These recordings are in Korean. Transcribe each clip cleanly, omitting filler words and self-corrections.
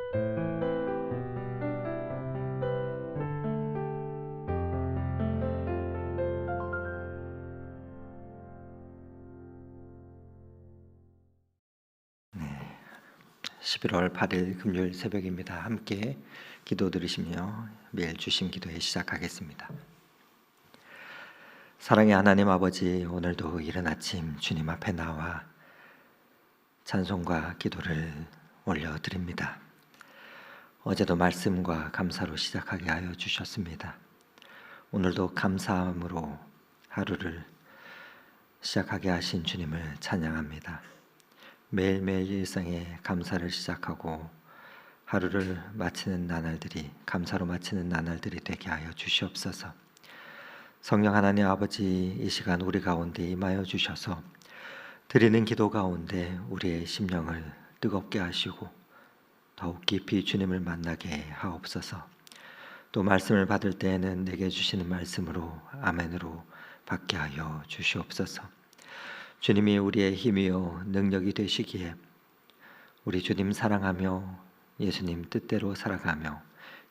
11월 8일 금요일 새벽입니다. 함께 기도 드리시며 매일 주심 기도회 시작하겠습니다. 사랑의 하나님 아버지, 오늘도 이른 아침 주님 앞에 나와 찬송과 기도를 올려드립니다. 어제도 말씀과 감사로 시작하게 하여 주셨습니다. 오늘도 감사함으로 하루를 시작하게 하신 주님을 찬양합니다. 매일매일 일상에 감사를 시작하고 하루를 마치는 나날들이 감사로 마치는 나날들이 되게 하여 주시옵소서. 성령 하나님 아버지, 이 시간 우리 가운데 임하여 주셔서 드리는 기도 가운데 우리의 심령을 뜨겁게 하시고 더욱 깊이 주님을 만나게 하옵소서. 또 말씀을 받을 때에는 내게 주시는 말씀으로 아멘으로 받게 하여 주시옵소서. 주님이 우리의 힘이요 능력이 되시기에 우리 주님 사랑하며 예수님 뜻대로 살아가며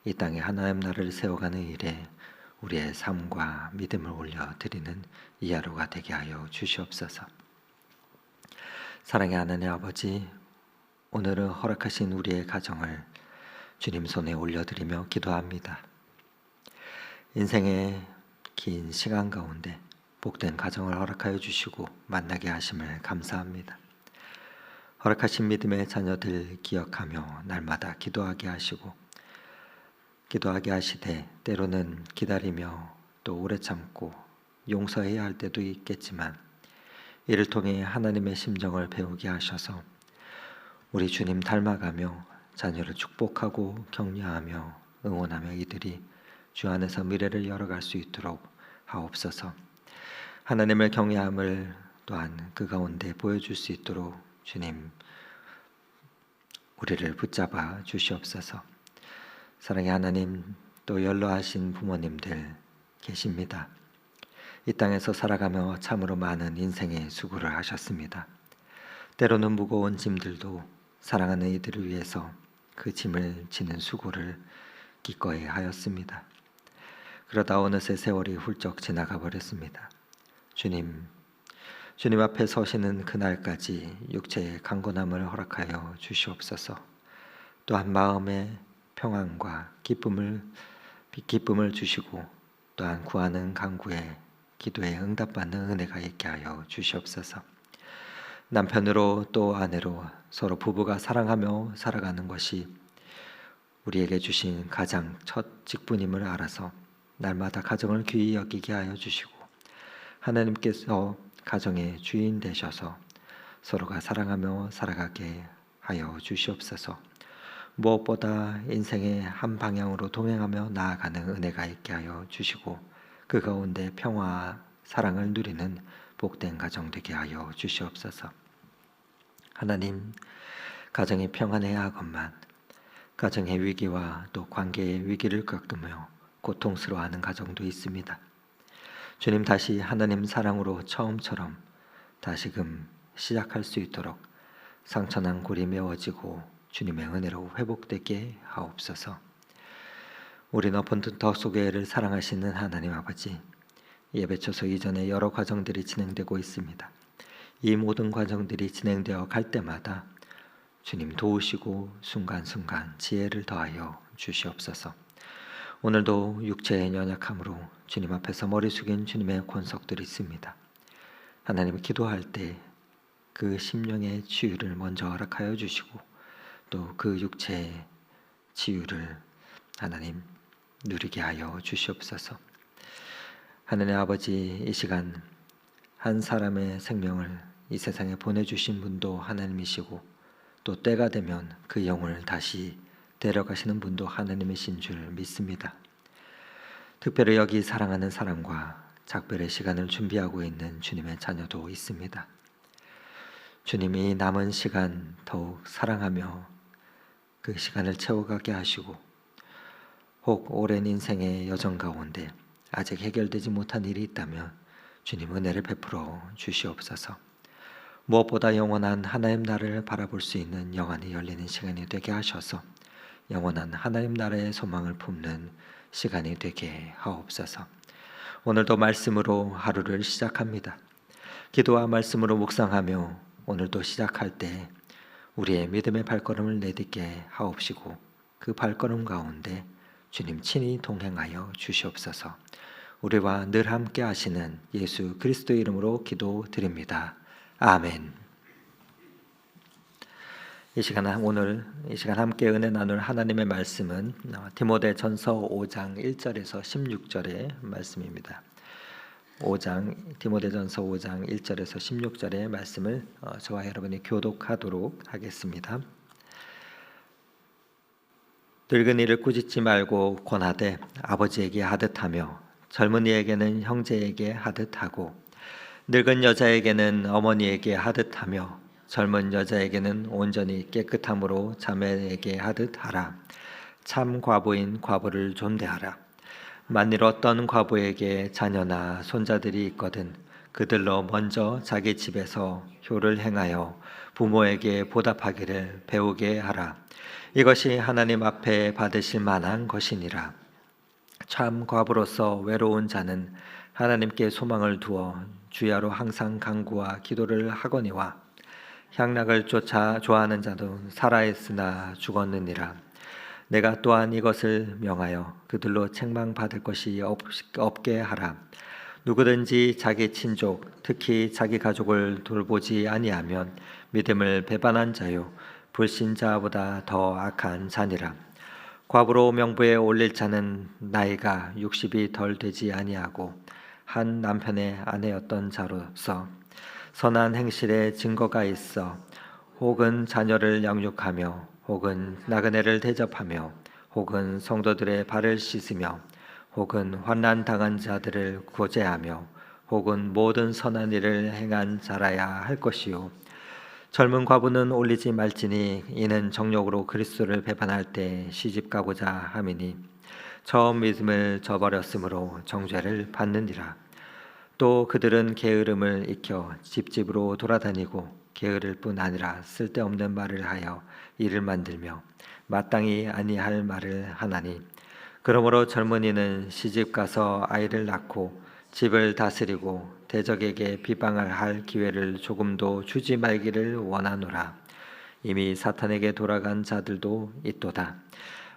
이 땅에 하나님 나라를 세워가는 일에 우리의 삶과 믿음을 올려드리는 이 하루가 되게 하여 주시옵소서. 사랑의 하나님 아버지, 오늘은 허락하신 우리의 가정을 주님 손에 올려드리며 기도합니다. 인생의 긴 시간 가운데 복된 가정을 허락하여 주시고 만나게 하심을 감사합니다. 허락하신 믿음의 자녀들 기억하며 날마다 기도하게 하시고 기도하게 하시되 때로는 기다리며 또 오래 참고 용서해야 할 때도 있겠지만 이를 통해 하나님의 심정을 배우게 하셔서 우리 주님 닮아가며 자녀를 축복하고 격려하며 응원하며 이들이 주 안에서 미래를 열어갈 수 있도록 하옵소서. 하나님을 경외함을 또한 그 가운데 보여줄 수 있도록 주님 우리를 붙잡아 주시옵소서. 사랑의 하나님, 또 연로하신 부모님들 계십니다. 이 땅에서 살아가며 참으로 많은 인생의 수고를 하셨습니다. 때로는 무거운 짐들도 사랑하는 이들을 위해서 그 짐을 지는 수고를 기꺼이 하였습니다. 그러다 어느새 세월이 훌쩍 지나가 버렸습니다. 주님 앞에 서시는 그날까지 육체의 강건함을 허락하여 주시옵소서. 또한 마음의 평안과 기쁨을 주시고 또한 구하는 간구에 기도에 응답받는 은혜가 있게 하여 주시옵소서. 남편으로 또 아내로 서로 부부가 사랑하며 살아가는 것이 우리에게 주신 가장 첫 직분임을 알아서 날마다 가정을 귀히 여기게 하여 주시고 하나님께서 가정의 주인 되셔서 서로가 사랑하며 살아가게 하여 주시옵소서. 무엇보다 인생의 한 방향으로 동행하며 나아가는 은혜가 있게 하여 주시고 그 가운데 평화와 사랑을 누리는 복된 가정 되게 하여 주시옵소서. 하나님, 가정이 평안해야 하건만 가정의 위기와 또 관계의 위기를 겪으며 고통스러워하는 가정도 있습니다. 주님, 다시 하나님 사랑으로 처음처럼 다시금 시작할 수 있도록 상처난 골이 메워지고 주님의 은혜로 회복되게 하옵소서. 우리 높은 덕소교회를 사랑하시는 하나님 아버지, 예배초소 이전에 여러 과정들이 진행되고 있습니다. 이 모든 과정들이 진행되어 갈 때마다 주님 도우시고 순간순간 지혜를 더하여 주시옵소서. 오늘도 육체의 연약함으로 주님 앞에서 머리 숙인 주님의 권속들이 있습니다. 하나님, 기도할 때 그 심령의 치유를 먼저 허락하여 주시고 또 그 육체의 치유를 하나님 누리게 하여 주시옵소서. 하나님 아버지, 이 시간 한 사람의 생명을 이 세상에 보내주신 분도 하나님이시고 또 때가 되면 그 영혼을 다시 데려가시는 분도 하나님이신 줄 믿습니다. 특별히 여기 사랑하는 사람과 작별의 시간을 준비하고 있는 주님의 자녀도 있습니다. 주님이 남은 시간 더욱 사랑하며 그 시간을 채워가게 하시고 혹 오랜 인생의 여정 가운데 아직 해결되지 못한 일이 있다면 주님 은혜를 베풀어 주시옵소서. 무엇보다 영원한 하나님 나라를 바라볼 수 있는 영안이 열리는 시간이 되게 하셔서 영원한 하나님 나라의 소망을 품는 시간이 되게 하옵소서. 오늘도 말씀으로 하루를 시작합니다. 기도와 말씀으로 묵상하며 오늘도 시작할 때 우리의 믿음의 발걸음을 내딛게 하옵시고 그 발걸음 가운데 주님 친히 동행하여 주시옵소서. 우리와 늘 함께 하시는 예수 그리스도의 이름으로 기도드립니다. 아멘. 이 시간 함께 은혜 나눌 하나님의 말씀은 디모데전서 5장 1절에서 16절의 말씀입니다. 디모데전서 5장 1절에서 16절의 말씀을 저와 여러분이 교독하도록 하겠습니다. 늙은이를 꾸짖지 말고 권하되 아버지에게 하듯하며 젊은이에게는 형제에게 하듯하고 늙은 여자에게는 어머니에게 하듯하며 젊은 여자에게는 온전히 깨끗함으로 자매에게 하듯하라. 참 과부인 과부를 존대하라. 만일 어떤 과부에게 자녀나 손자들이 있거든 그들로 먼저 자기 집에서 효를 행하여 부모에게 보답하기를 배우게 하라. 이것이 하나님 앞에 받으실 만한 것이니라. 참 과부로서 외로운 자는 하나님께 소망을 두어 주야로 항상 간구와 기도를 하거니와 향락을 쫓아 좋아하는 자도 살아있으나 죽었느니라. 내가 또한 이것을 명하여 그들로 책망받을 것이 없게 하라. 누구든지 자기 친족 특히 자기 가족을 돌보지 아니하면 믿음을 배반한 자요 불신자보다 더 악한 자니라. 과부로 명부에 올릴 자는 나이가 60이 덜 되지 아니하고 한 남편의 아내였던 자로서 선한 행실에 증거가 있어 혹은 자녀를 양육하며 혹은 나그네를 대접하며 혹은 성도들의 발을 씻으며 혹은 환난 당한 자들을 구제하며 혹은 모든 선한 일을 행한 자라야 할 것이요 젊은 과부는 올리지 말지니 이는 정욕으로 그리스도를 배반할 때 시집가고자 함이니 처음 믿음을 저버렸으므로 정죄를 받느니라. 또 그들은 게으름을 익혀 집집으로 돌아다니고 게으를 뿐 아니라 쓸데없는 말을 하여 일을 만들며 마땅히 아니할 말을 하나니 그러므로 젊은이는 시집가서 아이를 낳고 집을 다스리고 대적에게 비방을 할 기회를 조금도 주지 말기를 원하노라. 이미 사탄에게 돌아간 자들도 있도다.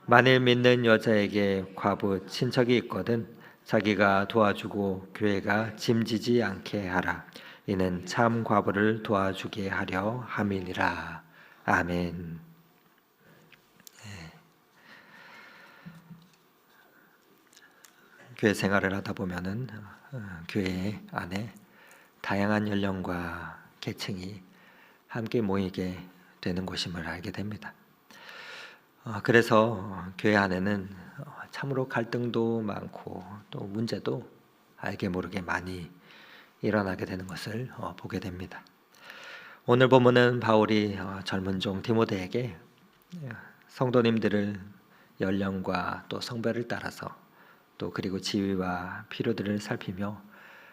만일 믿는 여자에게 과부 친척이 있거든 자기가 도와주고 교회가 짐지지 않게 하라. 이는 참 과부를 도와주게 하려 함이니라. 아멘. 교회 생활을 하다 보면은 교회 안에 다양한 연령과 계층이 함께 모이게 되는 곳임을 알게 됩니다. 그래서 교회 안에는 참으로 갈등도 많고 또 문제도 알게 모르게 많이 일어나게 되는 것을 보게 됩니다. 오늘 본문은 바울이 젊은 종 디모데에게 성도님들을 연령과 또 성별을 따라서 또 그리고 지위와 필요들을 살피며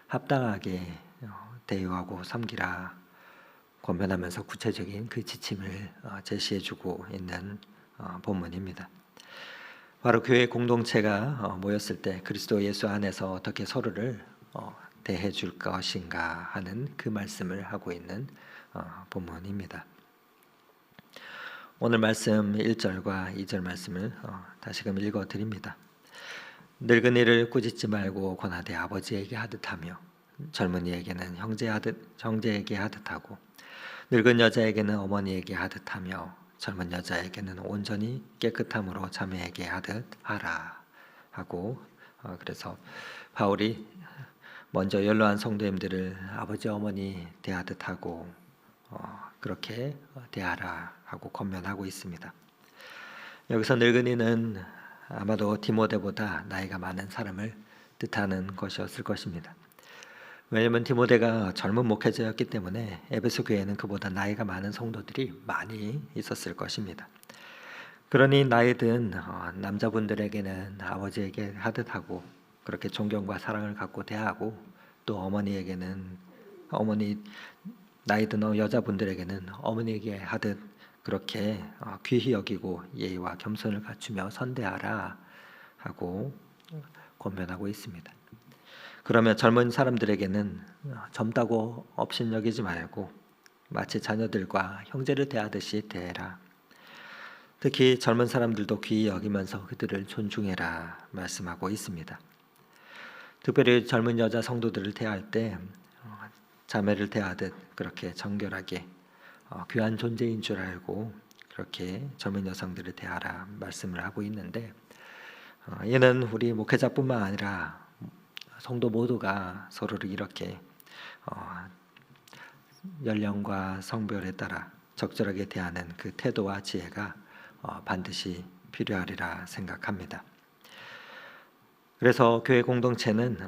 합당하게 대우하고 섬기라 권면하면서 구체적인 그 지침을 제시해주고 있는 본문입니다. 바로 교회 공동체가 모였을 때 그리스도 예수 안에서 어떻게 서로를 대해줄 것인가 하는 그 말씀을 하고 있는 본문입니다. 오늘 말씀 1절과 2절 말씀을 다시금 읽어드립니다. 늙은이를 꾸짖지 말고 권하되 아버지에게 하듯하며 젊은이에게는 형제에게 하듯하고 늙은 여자에게는 어머니에게 하듯하며 젊은 여자에게는 온전히 깨끗함으로 자매에게 하듯하라 하고 그래서 바울이 먼저 연로한 성도님들을 아버지 어머니 대하듯 하고 그렇게 대하라 하고 권면하고 있습니다. 여기서 늙은이는 아마도 디모데보다 나이가 많은 사람을 뜻하는 것이었을 것입니다. 왜냐하면 디모데가 젊은 목회자였기 때문에 에베소 교회에는 그보다 나이가 많은 성도들이 많이 있었을 것입니다. 그러니 나이 든 남자분들에게는 아버지에게 하듯하고 그렇게 존경과 사랑을 갖고 대하고 또 어머니에게는 나이 든 여자분들에게는 어머니에게 하듯 그렇게 귀히 여기고 예의와 겸손을 갖추며 선대하라 하고 권면하고 있습니다. 그러면 젊은 사람들에게는 젊다고 업신여기지 말고 마치 자녀들과 형제를 대하듯이 대해라. 특히 젊은 사람들도 귀히 여기면서 그들을 존중해라 말씀하고 있습니다. 특별히 젊은 여자 성도들을 대할 때 자매를 대하듯 그렇게 정결하게 귀한 존재인 줄 알고 그렇게 젊은 여성들을 대하라 말씀을 하고 있는데, 이는 우리 목회자뿐만 아니라 성도 모두가 서로를 이렇게 연령과 성별에 따라 적절하게 대하는 그 태도와 지혜가 반드시 필요하리라 생각합니다. 그래서 교회 공동체는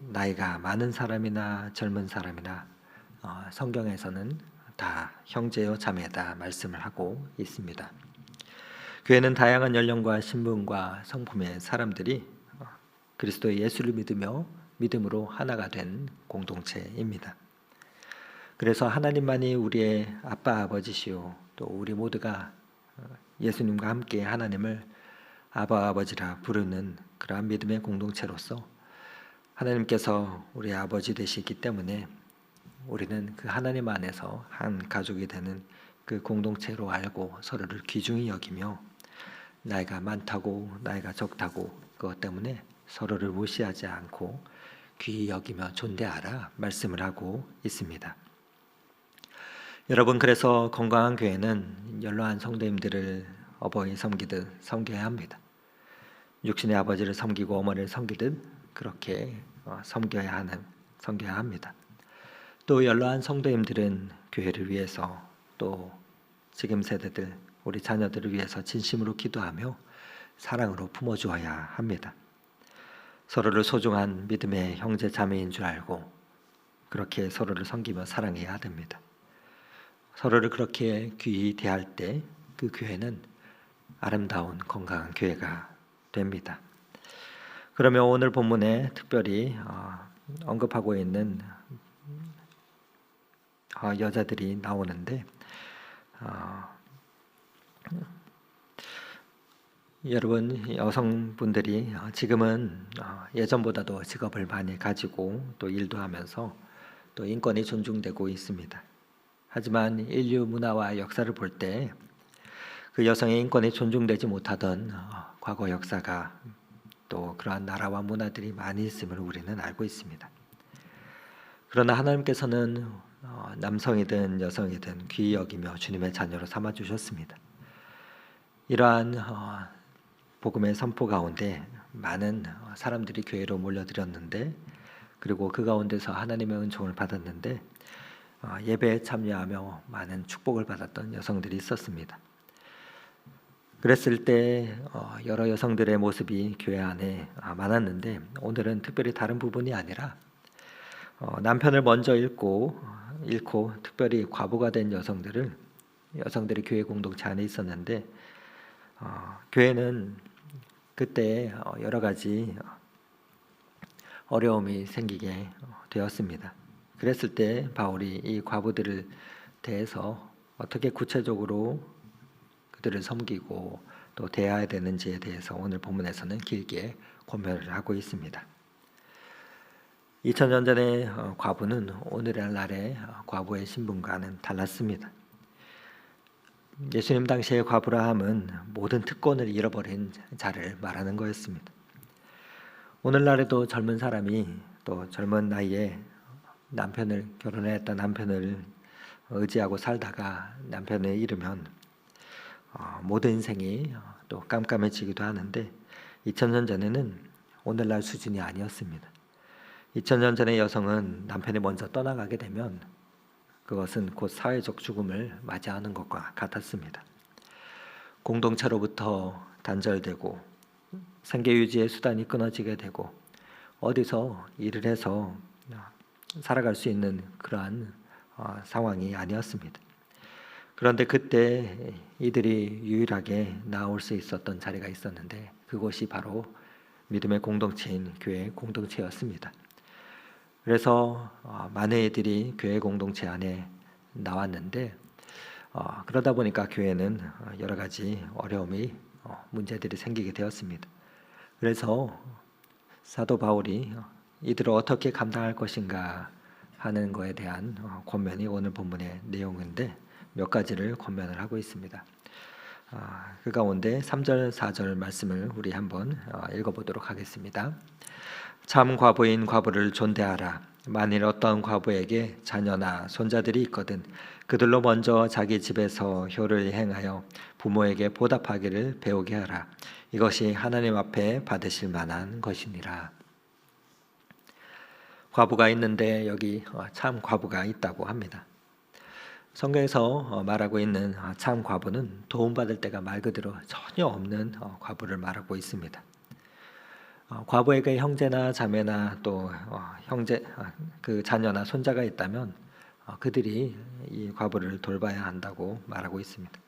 나이가 많은 사람이나 젊은 사람이나 성경에서는 다 형제요 자매다 말씀을 하고 있습니다. 교회는 다양한 연령과 신분과 성품의 사람들이 그리스도의 예수를 믿으며 믿음으로 하나가 된 공동체입니다. 그래서 하나님만이 우리의 아빠 아버지시오, 또 우리 모두가 예수님과 함께 하나님을 아바 아버지라 부르는 그러한 믿음의 공동체로서 하나님께서 우리의 아버지 되시기 때문에 우리는 그 하나님 안에서 한 가족이 되는 그 공동체로 알고 서로를 귀중히 여기며 나이가 많다고 나이가 적다고 그것 때문에 서로를 무시하지 않고 귀히 여기며 존대하라 말씀을 하고 있습니다. 여러분, 그래서 건강한 교회는 연로한 성도님들을 어버이 섬기듯 섬겨야 합니다. 육신의 아버지를 섬기고 어머니를 섬기듯 그렇게 섬겨야 합니다. 또 연로한 성도님들은 교회를 위해서 또 지금 세대들 우리 자녀들을 위해서 진심으로 기도하며 사랑으로 품어주어야 합니다. 서로를 소중한 믿음의 형제 자매인 줄 알고 그렇게 서로를 섬기며 사랑해야 됩니다. 서로를 그렇게 귀히 대할 때 그 교회는 아름다운 건강한 교회가 됩니다. 그러면 오늘 본문에 특별히 언급하고 있는 여자들이 나오는데, 여러분 여성분들이 지금은 예전보다도 직업을 많이 가지고 또 일도 하면서 또 인권이 존중되고 있습니다. 하지만 인류 문화와 역사를 볼 때 그 여성의 인권이 존중되지 못하던 과거 역사가 또 그러한 나라와 문화들이 많이 있음을 우리는 알고 있습니다. 그러나 하나님께서는 남성이든 여성이든 귀히 여기며 주님의 자녀로 삼아 주셨습니다. 이러한 복음의 선포 가운데 많은 사람들이 교회로 몰려들었는데, 그리고 그 가운데서 하나님의 은총을 받았는데 예배에 참여하며 많은 축복을 받았던 여성들이 있었습니다. 그랬을 때 여러 여성들의 모습이 교회 안에 많았는데, 오늘은 특별히 다른 부분이 아니라 남편을 먼저 잃고 특별히 과부가 된 여성들이 교회 공동체 안에 있었는데, 교회는 그때 여러 가지 어려움이 생기게 되었습니다. 그랬을 때 바울이 이 과부들을 대해서 어떻게 구체적으로 그들을 섬기고 또 대해야 되는지에 대해서 오늘 본문에서는 길게 권면을 하고 있습니다. 2000년 전의 과부는 오늘날의 과부의 신분과는 달랐습니다. 예수님 당시의 과부라 함은 모든 특권을 잃어버린 자를 말하는 거였습니다. 오늘날에도 젊은 사람이 또 젊은 나이에 결혼했던 남편을 의지하고 살다가 남편을 잃으면 모든 인생이 또 깜깜해지기도 하는데, 2000년 전에는 오늘날 수준이 아니었습니다. 2000년 전의 여성은 남편이 먼저 떠나가게 되면 그것은 곧 사회적 죽음을 맞이하는 것과 같았습니다. 공동체로부터 단절되고 생계 유지의 수단이 끊어지게 되고 어디서 일을 해서 살아갈 수 있는 그러한 상황이 아니었습니다. 그런데 그때 이들이 유일하게 나올 수 있었던 자리가 있었는데, 그곳이 바로 믿음의 공동체인 교회 공동체였습니다. 그래서 많은 이들이 교회 공동체 안에 나왔는데 그러다 보니까 교회는 여러 가지 어려움이 문제들이 생기게 되었습니다. 그래서 사도 바울이 이들을 어떻게 감당할 것인가 하는 것에 대한 권면이 오늘 본문의 내용인데 몇 가지를 권면을 하고 있습니다. 그 가운데 3절 4절 말씀을 우리 한번 읽어보도록 하겠습니다. 참 과부인 과부를 존대하라. 만일 어떤 과부에게 자녀나 손자들이 있거든 그들로 먼저 자기 집에서 효를 행하여 부모에게 보답하기를 배우게 하라. 이것이 하나님 앞에 받으실 만한 것이니라. 과부가 있는데 여기 참 과부가 있다고 합니다. 성경에서 말하고 있는 참 과부는 도움받을 때가 말 그대로 전혀 없는 과부를 말하고 있습니다. 과부에게 형제나 자매나 또 형제 그 자녀나 손자가 있다면 그들이 이 과부를 돌봐야 한다고 말하고 있습니다.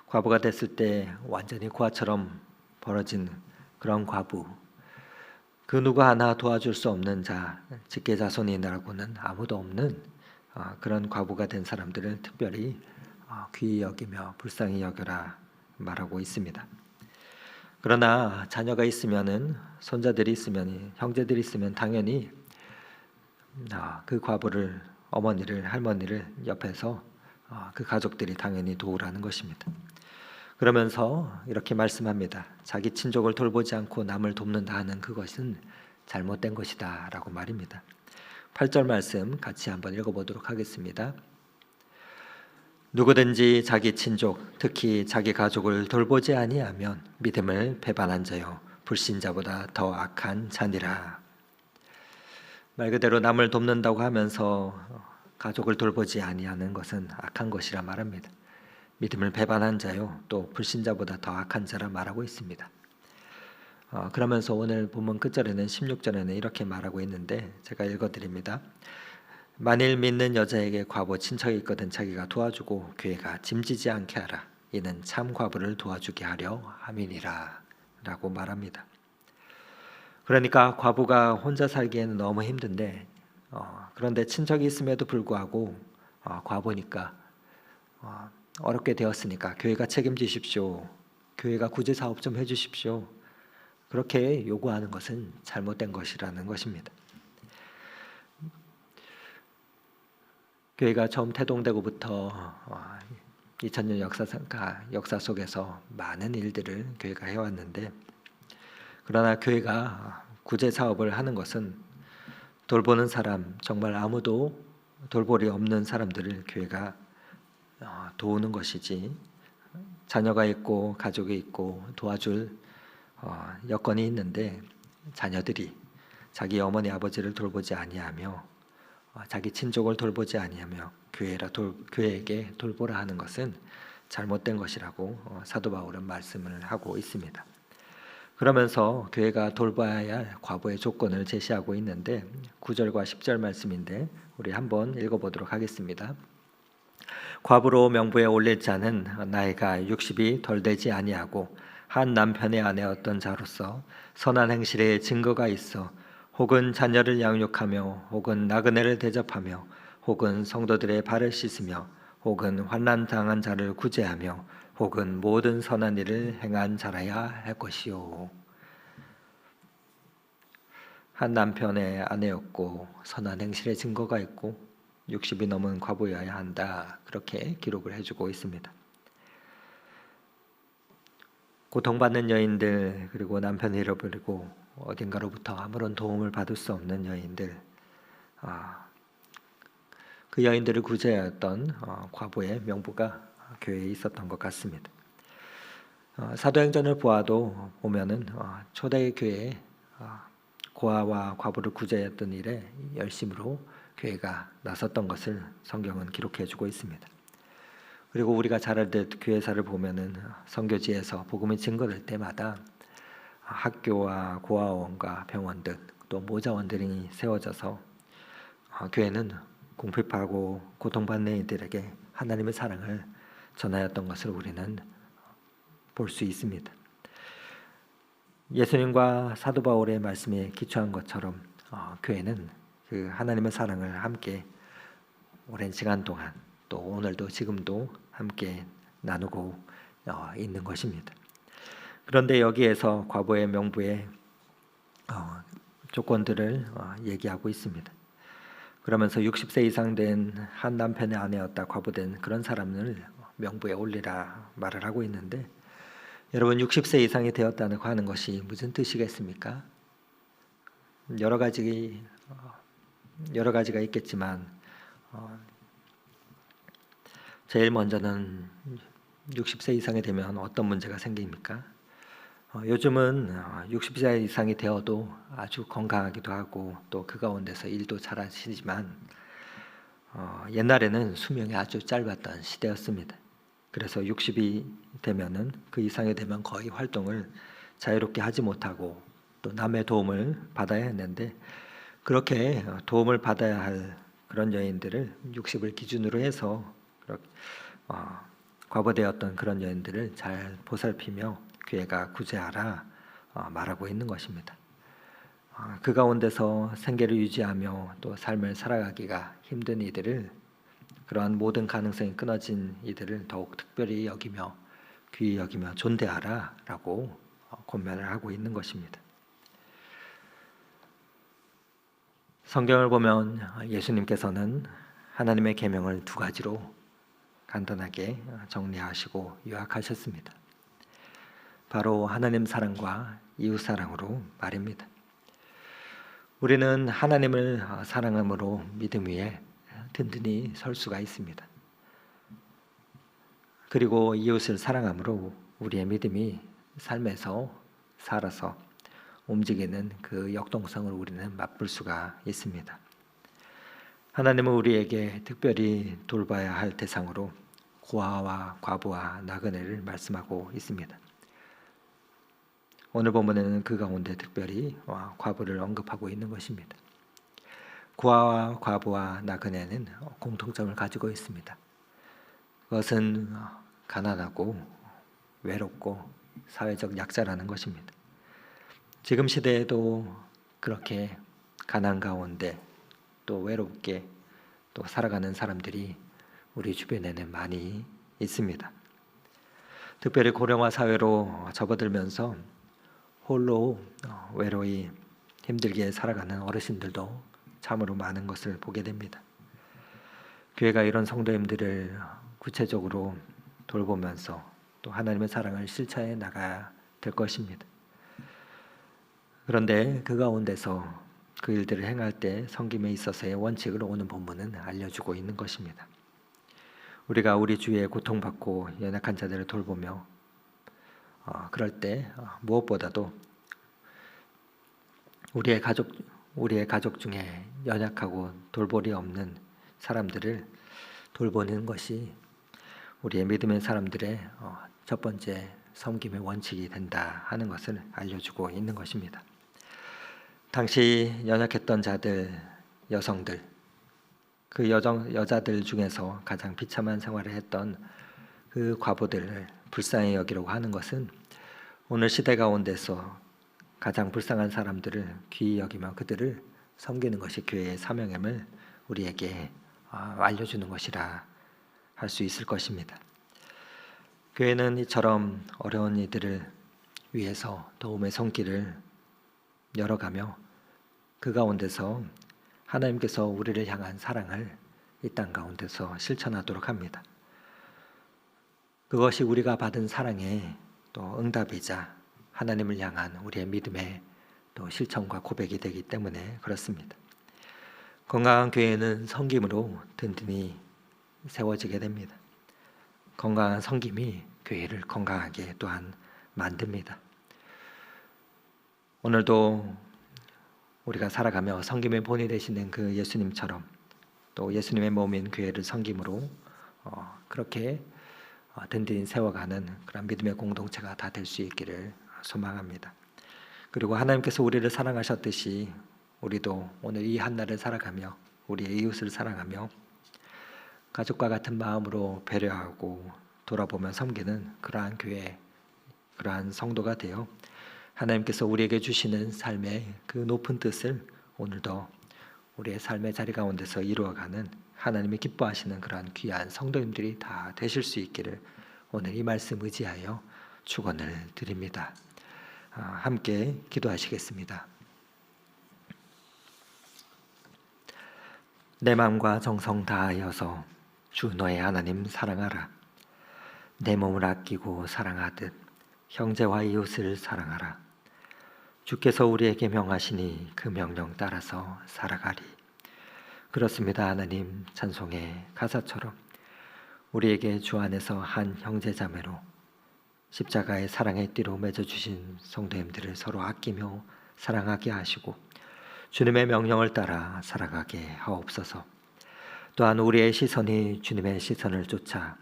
과부가 됐을 때 완전히 고아처럼 벌어진 그런 과부, 그 누구 하나 도와줄 수 없는 자, 직계자손이라고는 아무도 없는 그런 과부가 된 사람들을 특별히 귀히 여기며 불쌍히 여겨라 말하고 있습니다. 그러나 자녀가 있으면은 손자들이 있으면 형제들이 있으면 당연히 그 과부를 어머니를 할머니를 옆에서 그 가족들이 당연히 도우라는 것입니다. 그러면서 이렇게 말씀합니다. 자기 친족을 돌보지 않고 남을 돕는다 하는 그것은 잘못된 것이다 라고 말입니다. 8절 말씀 같이 한번 읽어보도록 하겠습니다. 누구든지 자기 친족 특히 자기 가족을 돌보지 아니하면 믿음을 배반한 자요 불신자보다 더 악한 자니라. 말 그대로 남을 돕는다고 하면서 가족을 돌보지 아니하는 것은 악한 것이라 말합니다. 믿음을 배반한 자요 또 불신자보다 더 악한 자라 말하고 있습니다. 그러면서 오늘 본문 끝절에는 16절에는 이렇게 말하고 있는데 제가 읽어드립니다. 만일 믿는 여자에게 과부 친척이 있거든 자기가 도와주고 교회가 짐지지 않게 하라. 이는 참 과부를 도와주게 하려 함이니라 라고 말합니다. 그러니까 과부가 혼자 살기에는 너무 힘든데 그런데 친척이 있음에도 불구하고 과부니까 어렵게 되었으니까 교회가 책임지십시오. 교회가 구제 사업 좀 해주십시오. 그렇게 요구하는 것은 잘못된 것이라는 것입니다. 교회가 처음 태동되고부터 2000년 역사 속에서 많은 일들을 교회가 해왔는데 그러나 교회가 구제 사업을 하는 것은 돌보는 사람 정말 아무도 돌볼이 없는 사람들을 교회가 도우는 것이지 자녀가 있고 가족이 있고 도와줄 여건이 있는데 자녀들이 자기 어머니 아버지를 돌보지 아니하며 자기 친족을 돌보지 아니하며 교회에게 돌보라 하는 것은 잘못된 것이라고 사도 바울은 말씀을 하고 있습니다. 그러면서 교회가 돌봐야 할 과부의 조건을 제시하고 있는데 9절과 10절 말씀인데 우리 한번 읽어보도록 하겠습니다. 과부로 명부에 올릴 자는 나이가 60이 덜 되지 아니하고 한 남편의 아내였던 자로서 선한 행실에 증거가 있어 혹은 자녀를 양육하며 혹은 나그네를 대접하며 혹은 성도들의 발을 씻으며 혹은 환난 당한 자를 구제하며 혹은 모든 선한 일을 행한 자라야 할 것이요. 한 남편의 아내였고 선한 행실의 증거가 있고 60이 넘은 과부여야 한다. 그렇게 기록을 해주고 있습니다. 고통받는 여인들 그리고 남편을 잃어버리고 어딘가로부터 아무런 도움을 받을 수 없는 여인들 그 여인들을 구제하였던 과부의 명부가 교회에 있었던 것 같습니다. 사도행전을 보면은 초대 교회에 고아와 과부를 구제했던 일에 열심으로 교회가 나섰던 것을 성경은 기록해주고 있습니다. 그리고 우리가 잘 알듯 교회사를 보면은 선교지에서 복음이 증거될 때마다 학교와 고아원과 병원 등 또 모자원들이 세워져서 교회는 궁핍하고 고통받는 이들에게 하나님의 사랑을 전하였던 것을 우리는 볼 수 있습니다. 예수님과 사도 바울의 말씀에 기초한 것처럼 교회는 그 하나님의 사랑을 함께 오랜 시간 동안 또 오늘도 지금도 함께 나누고 있는 것입니다. 그런데 여기에서 과부의 명부의 조건들을 얘기하고 있습니다. 그러면서 60세 이상 된 한 남편의 아내였다 과부된 그런 사람을 명부에 올리라 말을 하고 있는데, 여러분 60세 이상이 되었다는 하는 것이 무슨 뜻이겠습니까? 여러 가지가 있겠지만 제일 먼저는 60세 이상이 되면 어떤 문제가 생깁니까? 요즘은 60세 이상이 되어도 아주 건강하기도 하고 또 그 가운데서 일도 잘하시지만 옛날에는 수명이 아주 짧았던 시대였습니다. 그래서 60이 되면은 그 이상이 되면 거의 활동을 자유롭게 하지 못하고 또 남의 도움을 받아야 했는데, 그렇게 도움을 받아야 할 그런 여인들을 60을 기준으로 해서 과부되었던 그런 여인들을 잘 보살피며 교회가 구제하라 말하고 있는 것입니다. 그 가운데서 생계를 유지하며 또 삶을 살아가기가 힘든 이들을, 그러한 모든 가능성이 끊어진 이들을 더욱 특별히 여기며 귀히 여기며 존대하라라고 권면을 하고 있는 것입니다. 성경을 보면 예수님께서는 하나님의 계명을 두 가지로 간단하게 정리하시고 요약하셨습니다. 바로 하나님 사랑과 이웃 사랑으로 말입니다. 우리는 하나님을 사랑함으로 믿음 위에 든든히 설 수가 있습니다. 그리고 이웃을 사랑함으로 우리의 믿음이 삶에서 살아서 움직이는 그 역동성을 우리는 맛볼 수가 있습니다. 하나님은 우리에게 특별히 돌봐야 할 대상으로 고아와 과부와 나그네를 말씀하고 있습니다. 오늘 본문에는 그 가운데 특별히 과부를 언급하고 있는 것입니다. 고아와 과부와 나그네는 공통점을 가지고 있습니다. 그것은 가난하고 외롭고 사회적 약자라는 것입니다. 지금 시대에도 그렇게 가난 가운데 또 외롭게 또 살아가는 사람들이 우리 주변에는 많이 있습니다. 특별히 고령화 사회로 접어들면서 홀로 외로이 힘들게 살아가는 어르신들도 참으로 많은 것을 보게 됩니다. 교회가 이런 성도님들을 구체적으로 돌보면서 또 하나님의 사랑을 실천해 나가야 될 것입니다. 그런데 그 가운데서 그 일들을 행할 때 섬김에 있어서의 원칙을 오늘 본문은 알려주고 있는 것입니다. 우리가 우리 주위에 고통받고 연약한 자들을 돌보며 그럴 때 무엇보다도 우리의 가족 중에 연약하고 돌볼이 없는 사람들을 돌보는 것이 우리의 믿음의 사람들의 첫 번째 섬김의 원칙이 된다 하는 것을 알려주고 있는 것입니다. 당시 연약했던 자들, 여성들, 그 여자들 중에서 가장 비참한 생활을 했던 그 과부들을 불쌍히 여기려고 하는 것은 오늘 시대 가운데서 가장 불쌍한 사람들을 귀히 여기며 그들을 섬기는 것이 교회의 사명임을 우리에게 알려주는 것이라 할 수 있을 것입니다. 교회는 이처럼 어려운 이들을 위해서 도움의 손길을 열어가며 그 가운데서 하나님께서 우리를 향한 사랑을 이 땅 가운데서 실천하도록 합니다. 그것이 우리가 받은 사랑의 또 응답이자 하나님을 향한 우리의 믿음의 또 실천과 고백이 되기 때문에 그렇습니다. 건강한 교회는 섬김으로 든든히 세워지게 됩니다. 건강한 섬김이 교회를 건강하게 또한 만듭니다. 오늘도 우리가 살아가며 섬김의 본이 되시는 그 예수님처럼 또 예수님의 몸인 교회를 섬김으로 그렇게 든든히 세워가는 그런 믿음의 공동체가 다 될 수 있기를 소망합니다. 그리고 하나님께서 우리를 사랑하셨듯이 우리도 오늘 이 한날을 살아가며 우리의 이웃을 사랑하며 가족과 같은 마음으로 배려하고 돌아보며 섬기는 그러한 교회, 그러한 성도가 되어 하나님께서 우리에게 주시는 삶의 그 높은 뜻을 오늘도 우리의 삶의 자리 가운데서 이루어가는 하나님이 기뻐하시는 그러한 귀한 성도님들이 다 되실 수 있기를 오늘 이 말씀 의지하여 축원을 드립니다. 함께 기도하시겠습니다. 내 마음과 정성 다하여서 주 너의 하나님 사랑하라. 내 몸을 아끼고 사랑하듯 형제와 이웃을 사랑하라. 주께서 우리에게 명하시니 그 명령 따라서 살아가리. 그렇습니다. 하나님, 찬송의 가사처럼 우리에게 주 안에서 한 형제자매로 십자가의 사랑의 띠로 맺어주신 성도님들을 서로 아끼며 사랑하게 하시고 주님의 명령을 따라 살아가게 하옵소서. 또한 우리의 시선이 주님의 시선을 쫓아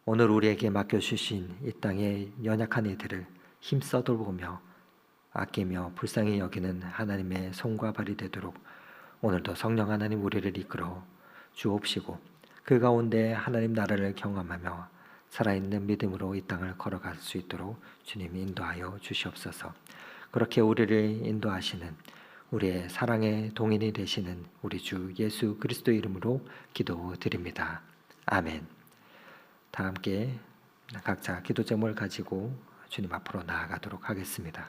오늘 우리에게 맡겨주신 이 땅의 연약한 이들을 힘써 돌보며 아끼며 불쌍히 여기는 하나님의 손과 발이 되도록 오늘도 성령 하나님 우리를 이끌어 주옵시고 그 가운데 하나님 나라를 경험하며 살아있는 믿음으로 이 땅을 걸어갈 수 있도록 주님이 인도하여 주시옵소서. 그렇게 우리를 인도하시는 우리의 사랑의 동인이 되시는 우리 주 예수 그리스도 이름으로 기도드립니다. 아멘. 다 함께 각자 기도 제목을 가지고 주님 앞으로 나아가도록 하겠습니다.